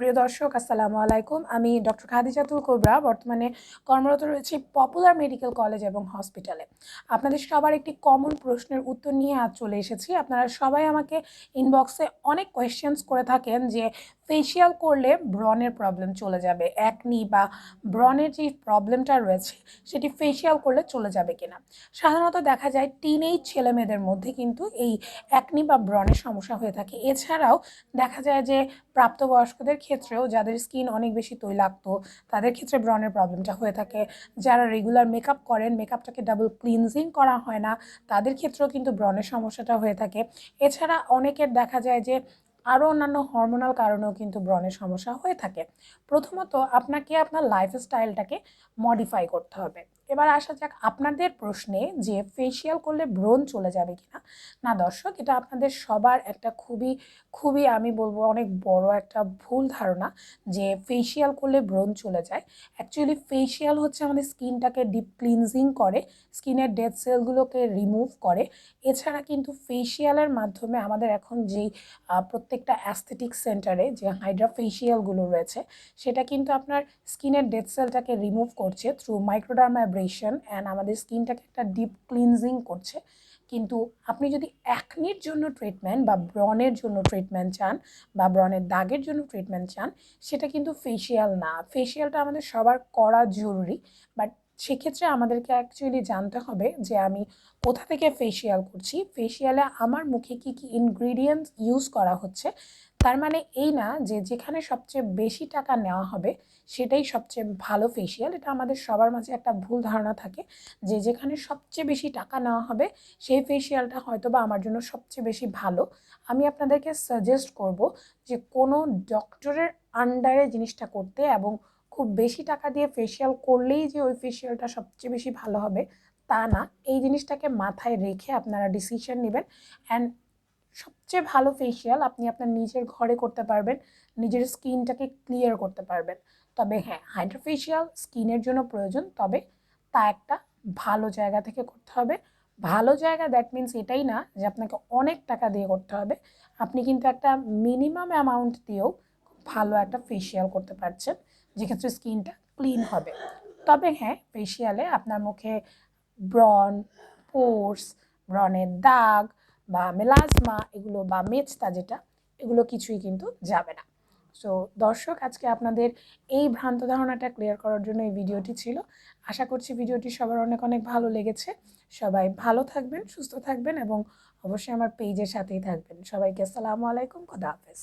প্রিয় দর্শক আসসালামু আলাইকুম। আমি ডক্টর খাদিজাতুল কোবরা বর্তমানে কর্মরত রয়েছি পপুলার মেডিকেল কলেজ এবং হসপিটালে। আপনাদের সবার একটি কমন প্রশ্নের উত্তর নিয়ে আজ চলে এসেছি। আপনারা সবাই আমাকে ইনবক্সে অনেক কোয়েশ্চেন্স করে থাকেন যে ফেসিয়াল করলে ব্রণের প্রবলেম চলে যাবে, অ্যাকনি বা ব্রণের যে প্রবলেমটা রয়েছে সেটি ফেসিয়াল করলে চলে যাবে কিনা। সাধারণত দেখা যায় টিনেজ ছেলেমেয়েদের মধ্যে কিন্তু এই অ্যাকনি বা ব্রণের সমস্যা হয়ে থাকে। এছাড়াও দেখা যায় যে প্রাপ্তবয়স্কদের ক্ষেত্রেও যাদের স্কিন অনেক বেশি তৈলাক্ত তাদের ক্ষেত্রে ব্রণের প্রবলেমটা হয়ে থাকে। যারা রেগুলার মেকআপ করেন, মেকআপটাকে ডাবল ক্লিনজিং করা হয় না, তাদের ক্ষেত্রেও কিন্তু ব্রণের সমস্যাটা হয়ে থাকে। এছাড়া অনেকের দেখা যায় যে আরও অন্যান্য হরমোনাল কারণেও কিন্তু ব্রণের সমস্যা হয়ে থাকে। প্রথমত আপনাকে আপনার লাইফস্টাইলটাকে মডিফাই করতে হবে। এবার আসা যাক আপনাদের প্রশ্নে যে ফেসিয়াল করলে ব্রণ চলে যাবে কিনা। না দর্শক, এটা আপনাদের সবার একটা খুবই খুবই আমি বলবো অনেক বড় একটা ভুল ধারণা যে ফেসিয়াল করলে ব্রণ চলে যায়। অ্যাকচুয়ালি ফেসিয়াল হচ্ছে আমাদের স্কিনটাকে ডিপ ক্লিনজিং করে, স্কিনের ডেড সেলগুলোকে রিমুভ করে। এছাড়া কিন্তু ফেসিয়ালের মাধ্যমে আমাদের এখন যেই প্রত্যেকটা অ্যাস্থেটিক সেন্টারে যে হাইড্রা ফেসিয়ালগুলো রয়েছে সেটা কিন্তু আপনার স্কিনের ডেড সেলটাকে রিমুভ করছে থ্রু মাইক্রোডার্মাব্রেশন অ্যান্ড আমাদের স্কিনটাকে একটা ডিপ ক্লিনজিং করছে। কিন্তু আপনি যদি অ্যাকনির জন্য ট্রিটমেন্ট বা ব্রণের জন্য ট্রিটমেন্ট চান বা ব্রণের দাগের জন্য ট্রিটমেন্ট চান, সেটা কিন্তু ফেসিয়াল না। ফেসিয়ালটা আমাদের সবার করা জরুরি, বাট সেক্ষেত্রে আমাদেরকে অ্যাকচুয়ালি জানতে হবে যে আমি কোথা থেকে ফেসিয়াল করছি, ফেসিয়ালে আমার মুখে কী কী ইনগ্রিডিয়েন্টস ইউজ করা হচ্ছে। তার মানে এই না যে যেখানে সবচেয়ে বেশি টাকা নেওয়া হবে সেটাই সবচেয়ে ভালো ফেসিয়াল। এটা আমাদের সবার মাঝে একটা ভুল ধারণা থাকে যে যেখানে সবচেয়ে বেশি টাকা নেওয়া হবে সেই ফেসিয়ালটা হয়তো বা আমার জন্য সবচেয়ে বেশি ভালো। আমি আপনাদেরকে সাজেস্ট করব যে কোনো ডক্টরের আন্ডারে জিনিসটা করতে, এবং খুব বেশি টাকা দিয়ে ফেসিয়াল করলেই যে ওই ফেসিয়ালটা সবচেয়ে বেশি ভালো হবে তা না। এই জিনিসটাকে মাথায় রেখে আপনারা ডিসিশন নেবেন। অ্যান্ড সবচেয়ে ভালো ফেসিয়াল আপনি আপনার নিজের ঘরে করতে পারবেন, নিজের স্কিনটাকে ক্লিয়ার করতে পারবেন। তবে হ্যাঁ, হাইড্রা ফেসিয়াল স্কিনের জন্য প্রয়োজন, তবে তা একটা ভালো জায়গা থেকে করতে হবে। ভালো জায়গা দ্যাট মিনস এটাই না যে আপনাকে অনেক টাকা দিয়ে করতে হবে। আপনি কিন্তু একটা মিনিমাম অ্যামাউন্ট দিয়েও ভালো একটা ফেসিয়াল করতে পারছেন, যেক্ষেত্রে স্কিনটা ক্লিন হবে। তবে হ্যাঁ, ফেসিয়ালে আপনার মুখে ব্রণ, পোর্স, ব্রণের দাগ বা মেলাজমা এগুলো বা মেচতা যেটা, এগুলো কিছুই কিন্তু যাবে না। সো দর্শক, আজকে আপনাদের এই ভ্রান্ত ধারণাটা ক্লিয়ার করার জন্য এই ভিডিওটি ছিল। আশা করছি ভিডিওটি সবার অনেক অনেক ভালো লেগেছে। সবাই ভালো থাকবেন, সুস্থ থাকবেন এবং অবশ্যই আমার পেজের সাথেই থাকবেন। সবাইকে আসসালামু আলাইকুম, খোদা হাফেজ।